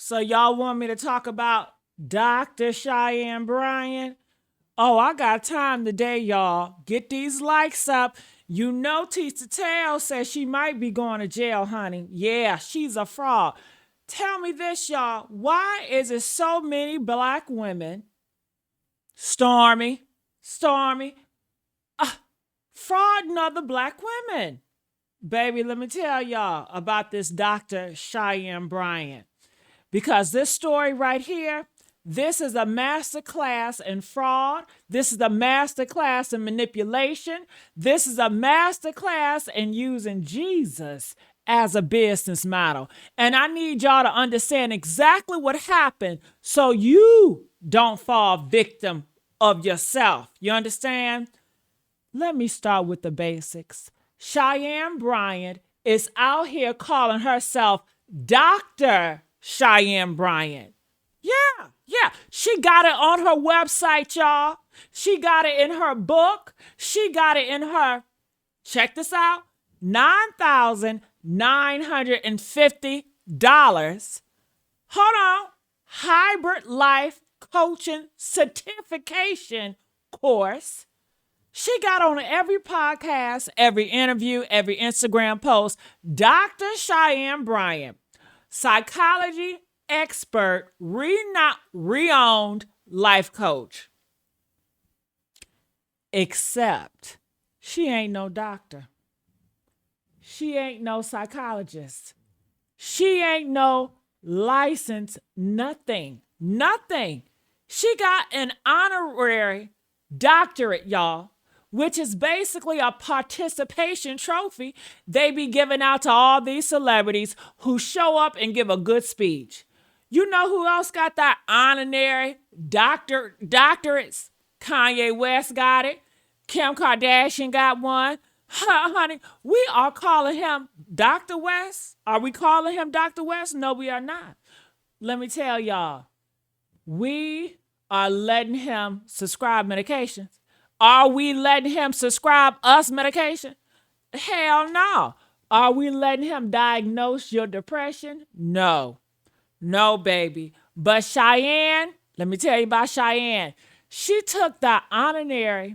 So y'all want me to talk about Dr. Cheyenne Bryant? Oh, I got time today, y'all. Get these likes up. You know Tisa Tell says she might be going to jail, honey. Yeah, she's a fraud. Tell me this, y'all. Why is it so many black women, Stormy, frauding other black women? Baby, let me tell y'all about this Dr. Cheyenne Bryant. Because this story right here, this is a master class in fraud. This is a master class in manipulation. This is a master class in using Jesus as a business model. And I need y'all to understand exactly what happened so you don't fall victim of yourself. You understand? Let me start with the basics. Cheyenne Bryant is out here calling herself Dr. Cheyenne Bryant. Yeah. She got it on her website, y'all. She got it in her book. She got it in her, check this out, $9,950. Hold on. Hybrid Life Coaching Certification course. She got on every podcast, every interview, every Instagram post. Dr. Cheyenne Bryant, psychology expert, renowned life coach. Except she ain't no doctor. She ain't no psychologist. She ain't no licensed nothing. She got an honorary doctorate, y'all, which is basically a participation trophy they be giving out to all these celebrities who show up and give a good speech. You know who else got that honorary doctorates? Kanye West got it. Kim Kardashian got one. Honey, we are calling him Dr. West. Are we calling him Dr. West? No, we are not. Let me tell y'all, we are letting him subscribe medications. Are we letting him subscribe us medication? Hell no. Are we letting him diagnose your depression? No, baby. But Cheyenne, let me tell you about Cheyenne. She took the honorary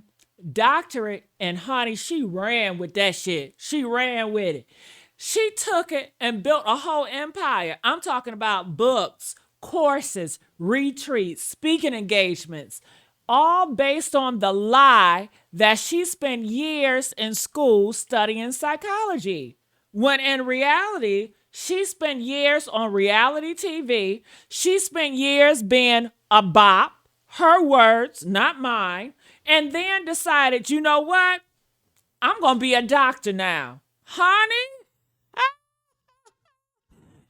doctorate and honey, she ran with that shit. She ran with it. She took it and built a whole empire. I'm talking about books, courses, retreats, speaking engagements, all based on the lie that she spent years in school studying psychology. When in reality, she spent years on reality TV. She spent years being a bop, her words, not mine, and then decided, you know what? I'm going to be a doctor now. Honey?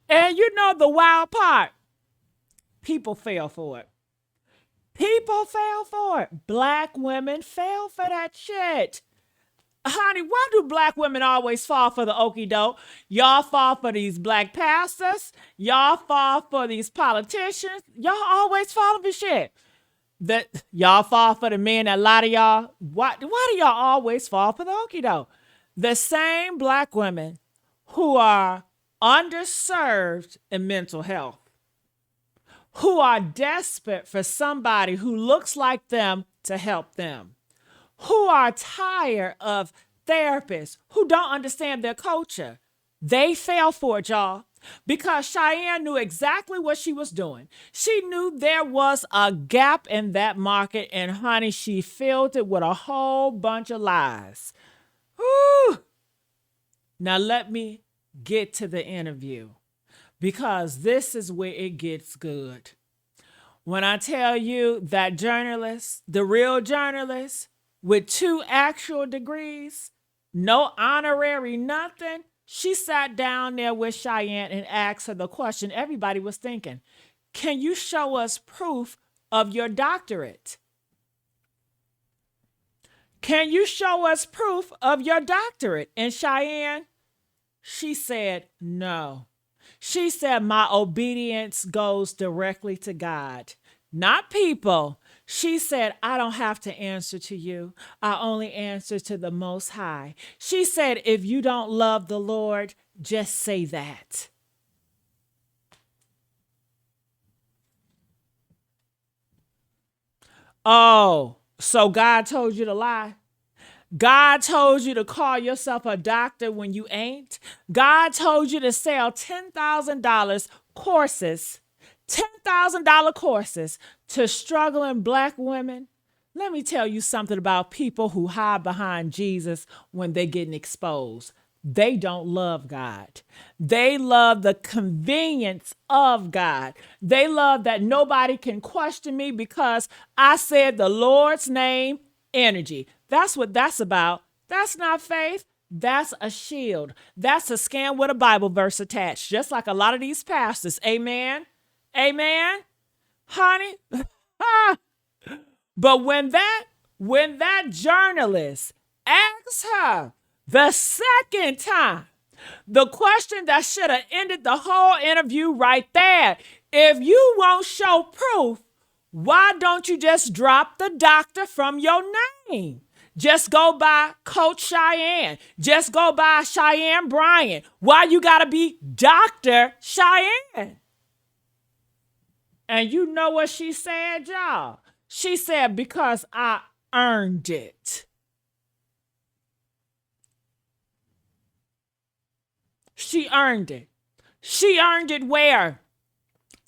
And you know the wild part? People fell for it. Black women fell for that shit. Honey, why do black women always fall for the okie doke? Y'all fall for these black pastors. Y'all fall for these politicians. Y'all always fall for shit. Y'all fall for the men that lie to y'all. Why do y'all always fall for the okie doke? The same black women who are underserved in mental health, who are desperate for somebody who looks like them to help them, who are tired of therapists who don't understand their culture. They fell for it, y'all, because Cheyenne knew exactly what she was doing. She knew there was a gap in that market, and honey, she filled it with a whole bunch of lies. Whew. Now let me get to the interview, because this is where it gets good. When I tell you that journalist, the real journalist with 2 actual degrees, no honorary nothing, she sat down there with Cheyenne and asked her the question everybody was thinking. Can you show us proof of your doctorate? Can you show us proof of your doctorate? And Cheyenne, she said no. She said, my obedience goes directly to God, not people. She said, I don't have to answer to you. I only answer to the Most High. She said, if you don't love the Lord, just say that. Oh, so God told you to lie? God told you to call yourself a doctor when you ain't? God told you to sell $10,000 courses, $10,000 courses to struggling black women? Let me tell you something about people who hide behind Jesus when they're getting exposed. They don't love God. They love the convenience of God. They love that nobody can question me because I said the Lord's name, energy. That's what that's about. That's not faith. That's a shield. That's a scam with a Bible verse attached, just like a lot of these pastors. Amen. Amen. Honey. But when that journalist asks her the second time, the question that should have ended the whole interview right there, if you won't show proof, why don't you just drop the doctor from your name? Just go by Coach Cheyenne. Just go by Cheyenne Bryant. Why you gotta be Dr. Cheyenne? And you know what she said, y'all? She said, because I earned it. She earned it. She earned it where?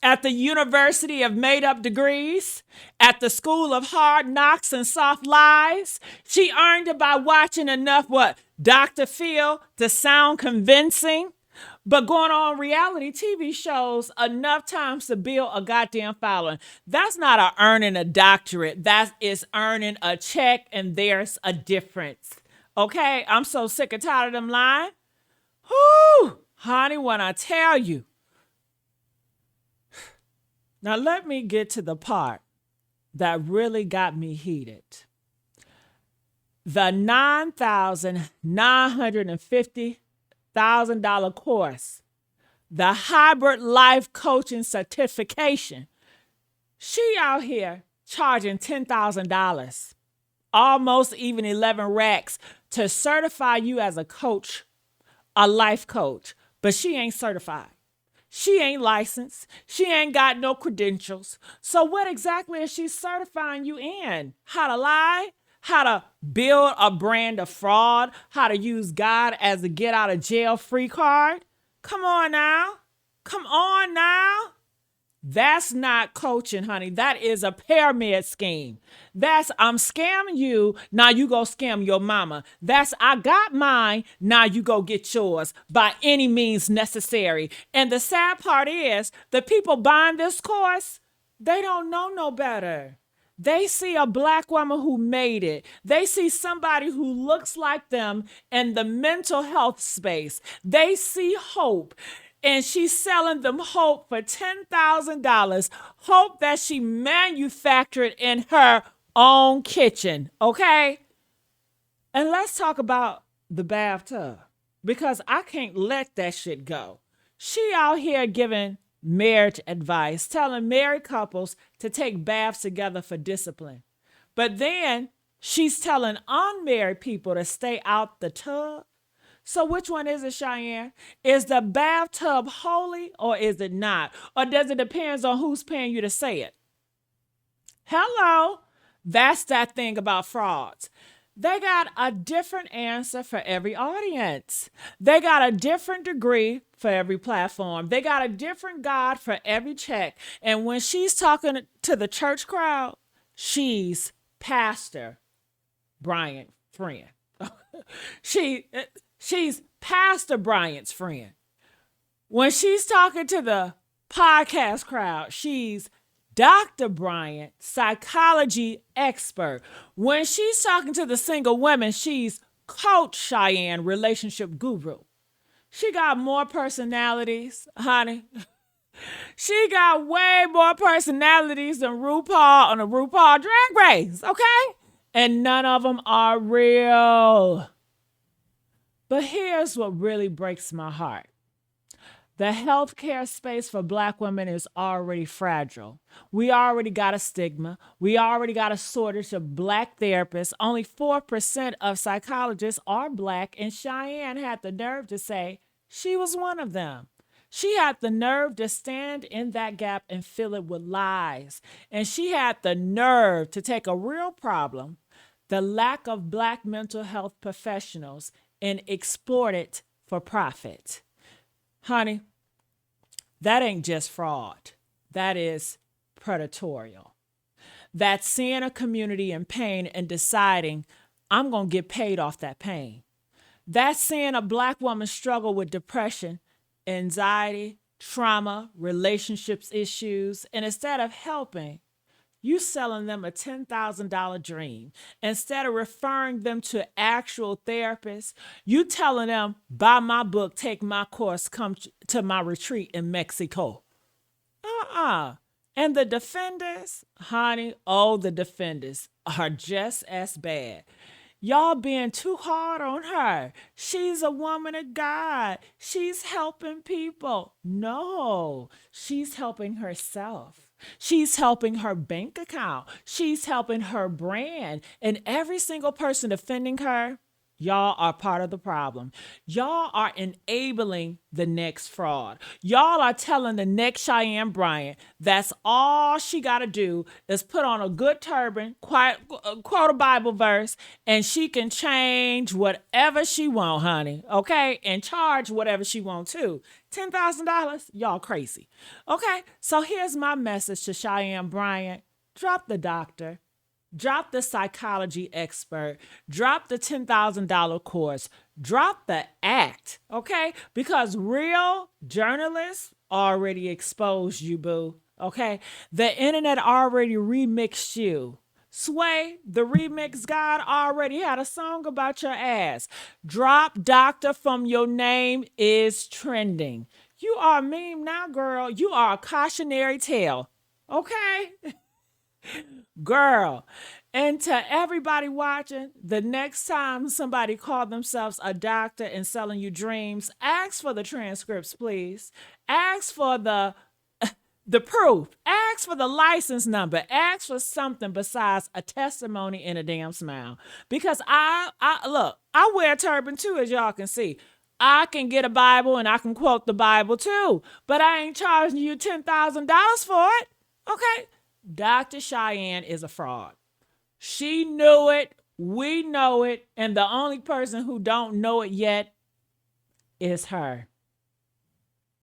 At the University of Made Up Degrees, at the School of Hard Knocks and Soft Lies. She earned it by watching enough Dr. Phil to sound convincing, but going on reality TV shows enough times to build a goddamn following. That's not earning a doctorate. That is earning a check, and there's a difference. Okay? I'm so sick and tired of them lying. Whoo! Honey, when I tell you. Now let me get to the part that really got me heated. The $9,950,000 course, the hybrid life coaching certification. She out here charging $10,000, almost even 11 racks to certify you as a coach, a life coach, but she ain't certified. She ain't licensed. She ain't got no credentials. So what exactly is she certifying you in? How to lie? How to build a brand of fraud? How to use God as a get out of jail free card? Come on now. Come on now. That's not coaching, honey. That is a pyramid scheme. That's I'm scamming you. Now you go scam your mama. That's I got mine. Now you go get yours by any means necessary. And the sad part is the people buying this course, they don't know no better. They see a black woman who made it. They see somebody who looks like them in the mental health space. They see hope. And she's selling them hope for $10,000. Hope that she manufactured in her own kitchen. Okay? And let's talk about the bathtub, because I can't let that shit go. She out here giving marriage advice, telling married couples to take baths together for discipline. But then she's telling unmarried people to stay out the tub. So which one is it, Cheyenne? Is the bathtub holy or is it not? Or does it depend on who's paying you to say it? Hello. That's that thing about frauds. They got a different answer for every audience. They got a different degree for every platform. They got a different God for every check. And when she's talking to the church crowd, she's Pastor Bryant friend. She's Pastor Bryant's friend. When she's talking to the podcast crowd, she's Dr. Bryant, psychology expert. When she's talking to the single women, she's Coach Cheyenne, relationship guru. She got more personalities, honey. She got way more personalities than RuPaul on a RuPaul Drag Race, okay? And none of them are real. But here's what really breaks my heart. The healthcare space for black women is already fragile. We already got a stigma. We already got a shortage of black therapists. Only 4% of psychologists are black, and Cheyenne had the nerve to say she was one of them. She had the nerve to stand in that gap and fill it with lies. And she had the nerve to take a real problem, the lack of black mental health professionals, and exploit it for profit. Honey, that ain't just fraud. That is predatory. That's seeing a community in pain and deciding, I'm going to get paid off that pain. That's seeing a black woman struggle with depression, anxiety, trauma, relationships issues, and instead of helping, you selling them a $10,000 dream. Instead of referring them to actual therapists, you telling them, buy my book, take my course, come to my retreat in Mexico. And the defenders, honey, oh, the defenders are just as bad. Y'all being too hard on her. She's a woman of God. She's helping people. No, she's helping herself. She's helping her bank account. She's helping her brand. And every single person defending her, y'all are part of the problem. Y'all are enabling the next fraud. Y'all are telling the next Cheyenne Bryant that's all she got to do is put on a good turban, quote a Bible verse, and she can change whatever she want, honey. Okay? And charge whatever she want too. $10,000? Y'all crazy. Okay? So here's my message to Cheyenne Bryant. Drop the doctor. Drop the psychology expert. Drop the $10,000 course. Drop the act, okay? Because real journalists already exposed you, boo, okay? The internet already remixed you. Sway, the remix god, already had a song about your ass. Drop doctor from your name is trending. You are a meme now, girl. You are a cautionary tale, okay? Girl, and to everybody watching, the next time somebody call themselves a doctor and selling you dreams, ask for the transcripts, please. Ask for the proof. Ask for the license number. Ask for something besides a testimony and a damn smile. Because I look, I wear a turban too, as y'all can see. I can get a Bible and I can quote the Bible too, but I ain't charging you $10,000 for it. Okay? Dr. Cheyenne is a fraud. She knew it. We know it. And the only person who don't know it yet is her.